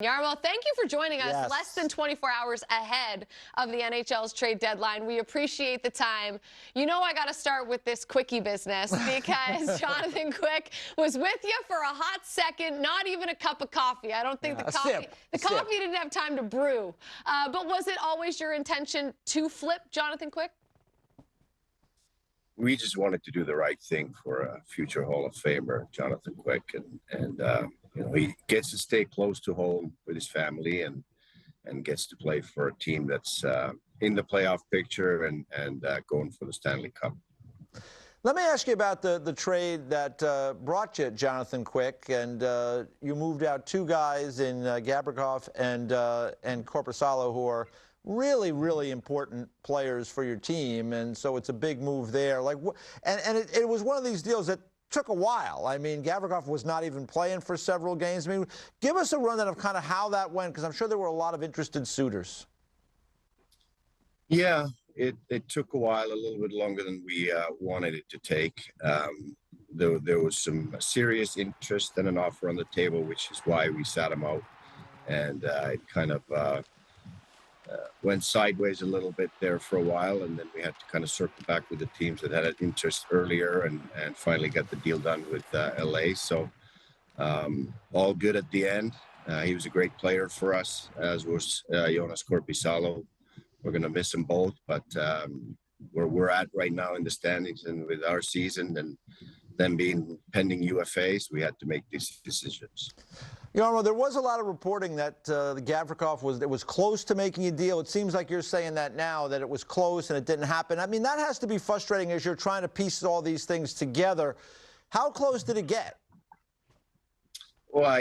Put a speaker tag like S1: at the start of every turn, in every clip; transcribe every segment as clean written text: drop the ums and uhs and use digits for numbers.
S1: Jarmo, thank you for joining us
S2: Yes.
S1: less than 24 hours ahead of the NHL's trade deadline. We appreciate the time. You know I got to start with this quickie business because Jonathan Quick was with you for a hot second, not even a cup of coffee. I don't think the coffee didn't have time to brew. But was it always your intention to flip Jonathan Quick?
S3: We just wanted to do the right thing for a future Hall of Famer, Jonathan Quick, and he gets to stay close to home with his family and gets to play for a team that's in the playoff picture and going for the Stanley Cup.
S2: Let me ask you about the trade that brought you Jonathan Quick, and you moved out two guys in Gavrikov and Korpisalo, who are really, really important players for your team, and so it's a big move there. It was one of these deals that took a while. I mean, Gavrikov was not even playing for several games. I mean, give us a rundown of kind of how that went, because I'm sure there were a lot of interested suitors.
S3: Yeah, it took a while, a little bit longer than we wanted it to take. There was some serious interest and an offer on the table, which is why we sat him out, and it kind of went sideways a little bit there for a while, and then we had to kind of circle back with the teams that had an interest earlier and finally got the deal done with LA. So all good at the end. He was a great player for us, as was Joonas Korpisalo. We're going to miss them both, but where we're at right now in the standings and with our season and them being pending UFAs, we had to make these decisions.
S2: Jarmo, there was a lot of reporting that the Gavrikov was close to making a deal. It seems like you're saying that now, that it was close and it didn't happen. I mean, that has to be frustrating as you're trying to piece all these things together. How close did it get?
S3: Well,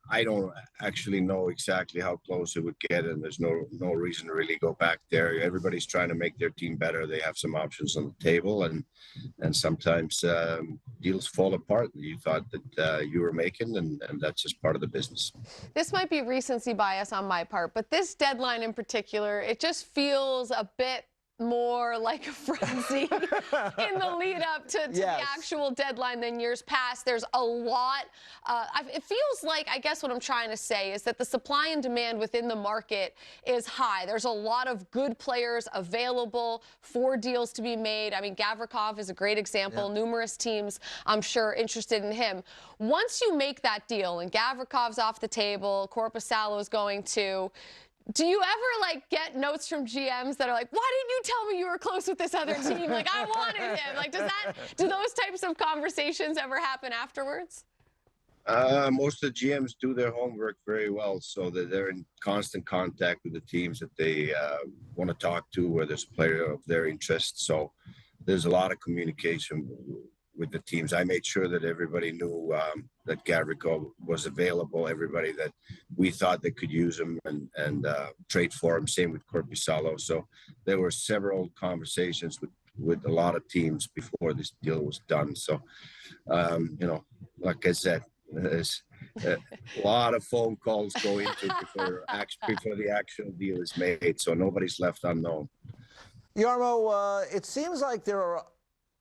S3: I don't actually know exactly how close it would get, and there's no reason to really go back there. Everybody's trying to make their team better. They have some options on the table, and sometimes deals fall apart that you thought that you were making, and that's just part of the business.
S1: This might be recency bias on my part, but this deadline in particular, it just feels a bit more like a frenzy in the lead up to the actual deadline than years past. There's a lot. It feels like, I guess what I'm trying to say is that the supply and demand within the market is high. There's a lot of good players available for deals to be made. I mean, Gavrikov is a great example. Numerous teams, I'm sure, interested in him. Once you make that deal and Gavrikov's off the table, Korpisalo is going to, do you ever get notes from GMs that are like, why didn't you tell me you were close with this other team? Like, I wanted him. Like, do those types of conversations ever happen afterwards?
S3: Most of the GMs do their homework very well, so that they're in constant contact with the teams that they want to talk to, where there's a player of their interest. So there's a lot of communication with the teams. I made sure that everybody knew that Gavrikov was available, everybody that we thought they could use him and trade for him. Same with Korpisalo. So there were several conversations with a lot of teams before this deal was done. So, like I said, there's a lot of phone calls go into before the actual deal is made. So nobody's left unknown.
S2: Jarmo, it seems like there are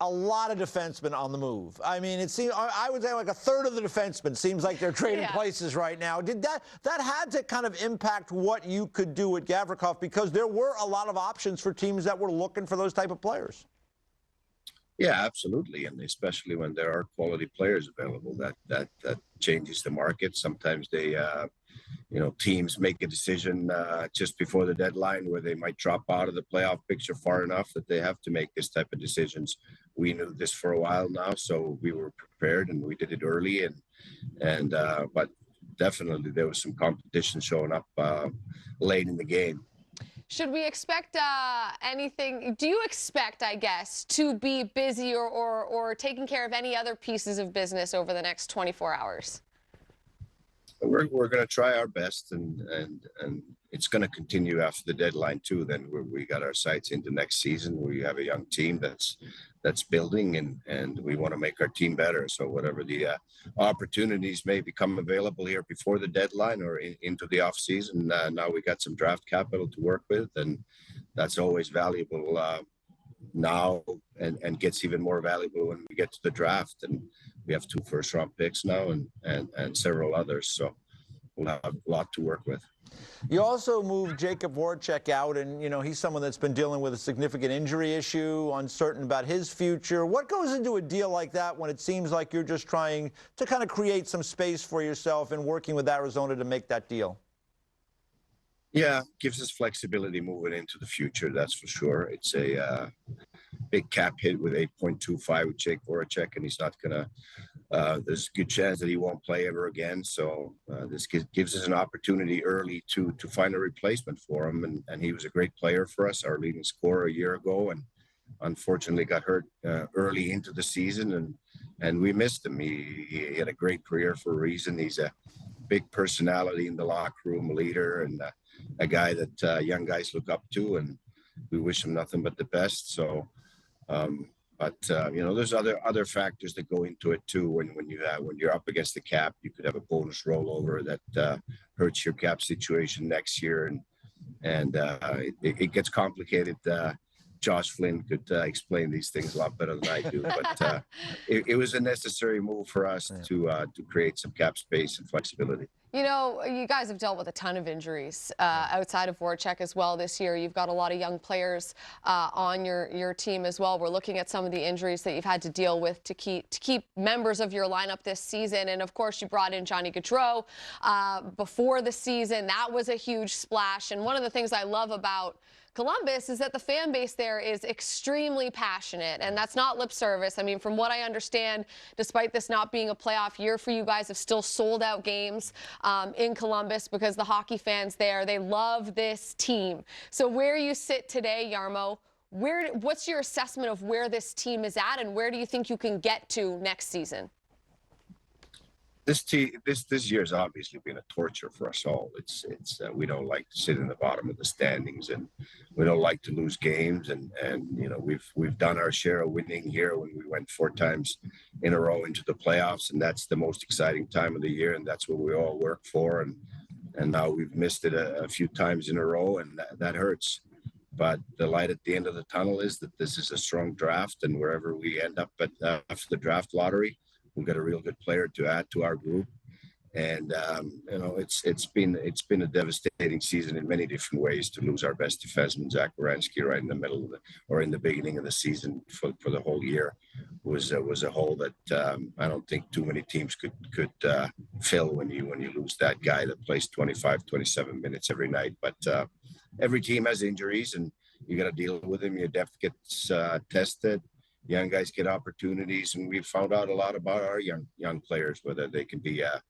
S2: a lot of defensemen on the move. I mean, it seems, I would say like a third of the defensemen seems like they're trading places right now. Did that had to kind of impact what you could do at Gavrikov, because there were a lot of options for teams that were looking for those type of players?
S3: Yeah, absolutely, and especially when there are quality players available, that changes the market. Sometimes they, teams make a decision just before the deadline where they might drop out of the playoff picture far enough that they have to make this type of decisions. We knew this for a while now, so we were prepared and we did it early, but definitely there was some competition showing up late in the game.
S1: Should we expect anything? Do you expect, I guess, to be busy or taking care of any other pieces of business over the next 24 hours?
S3: We're going to try our best, and it's going to continue after the deadline too. Then we got our sights into next season. We have a young team that's building, and we want to make our team better. So whatever the opportunities may become available here before the deadline or into the off season, now we got some draft capital to work with, and that's always valuable now, and gets even more valuable when we get to the draft. And we have 2 first-round picks now, and several others. So we'll have a lot to work with.
S2: You also moved Jacob Voracek out, and, you know, he's someone that's been dealing with a significant injury issue, uncertain about his future. What goes into a deal like that when it seems like you're just trying to kind of create some space for yourself and working with Arizona to make that deal?
S3: Yeah, gives us flexibility moving into the future, that's for sure. It's a big cap hit with 8.25 with Jake Voracek, and he's not going to there's a good chance that he won't play ever again. So this gives us an opportunity early to find a replacement for him. And he was a great player for us, our leading scorer a year ago, and unfortunately got hurt early into the season. And we missed him. He had a great career for a reason. He's a big personality in the locker room, a leader, and a guy that young guys look up to. And we wish him nothing but the best. So, but you know, there's other factors that go into it too. When you're up against the cap, you could have a bonus rollover that hurts your cap situation next year, and it gets complicated. Josh Flynn could explain these things a lot better than I do, but it was a necessary move for us to create some cap space and flexibility.
S1: You know, you guys have dealt with a ton of injuries outside of Voracek as well this year. You've got a lot of young players on your team as well. We're looking at some of the injuries that you've had to deal with to keep members of your lineup this season. And, of course, you brought in Johnny Gaudreau before the season. That was a huge splash. And one of the things I love about Columbus is that the fan base there is extremely passionate, and that's not lip service. I mean, from what I understand, despite this not being a playoff year for you guys, have still sold out games in Columbus because the hockey fans there, they love this team. So where you sit today, Jarmo, what's your assessment of where this team is at, and where do you think you can get to next season?
S3: This year's obviously been a torture for us all. It's we don't like to sit in the bottom of the standings, and we don't like to lose games. And you know, we've done our share of winning here when we went 4 times in a row into the playoffs, and that's the most exciting time of the year, and that's what we all work for. And now we've missed it a few times in a row, and that hurts. But the light at the end of the tunnel is that this is a strong draft, and wherever we end up at after the draft lottery, we've got a real good player to add to our group. And you know, it's been a devastating season in many different ways to lose our best defenseman, Zach Werenski, right in the middle of or in the beginning of the season for the whole year was a hole that I don't think too many teams could fill when you lose that guy that plays 25, 27 minutes every night. But every team has injuries, and you got to deal with them. Your depth gets tested. Young guys get opportunities, and we've found out a lot about our young players, whether they can be a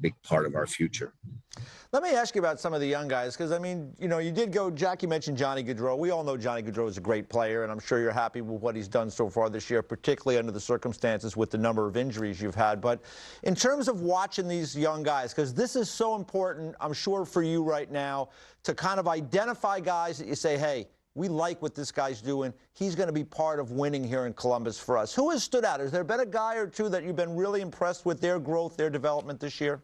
S3: big part of our future.
S2: Let me ask you about some of the young guys, because, I mean, you know, you did go, Jackie mentioned Johnny Gaudreau. We all know Johnny Gaudreau is a great player, and I'm sure you're happy with what he's done so far this year, particularly under the circumstances with the number of injuries you've had. But in terms of watching these young guys, because this is so important, I'm sure, for you right now, to kind of identify guys that you say, hey, we like what this guy's doing. He's going to be part of winning here in Columbus for us. Who has stood out? Has there been a guy or two that you've been really impressed with their growth, their development this year?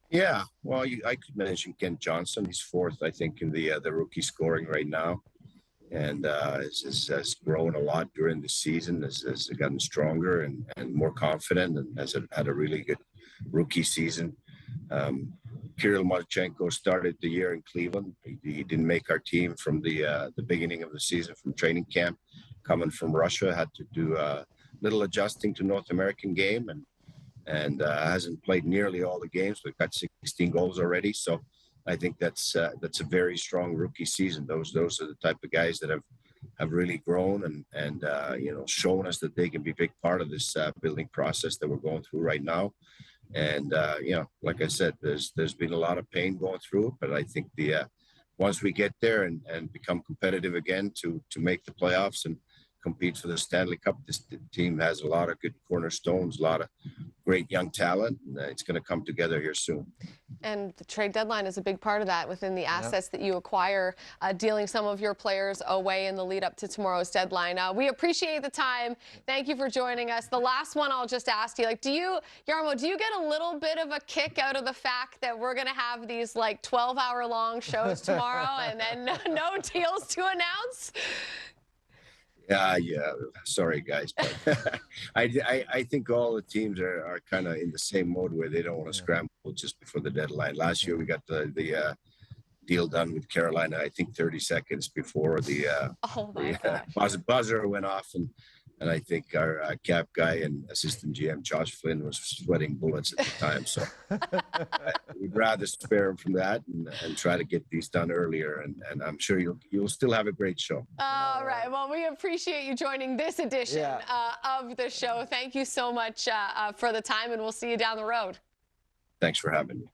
S3: Yeah, well, I could mention Kent Johnson. He's 4th, I think, in the rookie scoring right now, and has grown a lot during the season, has gotten stronger and more confident, and has had a really good rookie season. Kirill Marchenko started the year in Cleveland. He didn't make our team from the beginning of the season, from training camp. Coming from Russia, had to do a little adjusting to North American game, and hasn't played nearly all the games, but got 16 goals already. So I think that's a very strong rookie season. Those are the type of guys that have really grown and you know, shown us that they can be a big part of this building process that we're going through right now. And you know, like I said, there's been a lot of pain going through it, but I think once we get there and become competitive again to make the playoffs and compete for the Stanley Cup, this team has a lot of good cornerstones, a lot of great young talent, and it's going to come together here soon.
S1: And the trade deadline is a big part of that within the assets that you acquire, dealing some of your players away in the lead up to tomorrow's deadline. We appreciate the time. Thank you for joining us. The last one I'll just ask you, like, Jarmo, do you get a little bit of a kick out of the fact that we're going to have these like 12-hour-long shows tomorrow and then no deals to announce?
S3: Yeah. Sorry, guys, but I think all the teams are kind of in the same mode where they don't want to scramble just before the deadline. Last year we got the deal done with Carolina, I think 30 seconds before the
S1: Oh my gosh.
S3: buzzer went off, and I think our cap guy and assistant GM Josh Flynn was sweating bullets at the time. So we'd rather spare him from that and try to get these done earlier. And I'm sure you'll still have a great show.
S1: All right. Well, we appreciate you joining this edition of the show. Thank you so much for the time, and we'll see you down the road.
S3: Thanks for having me.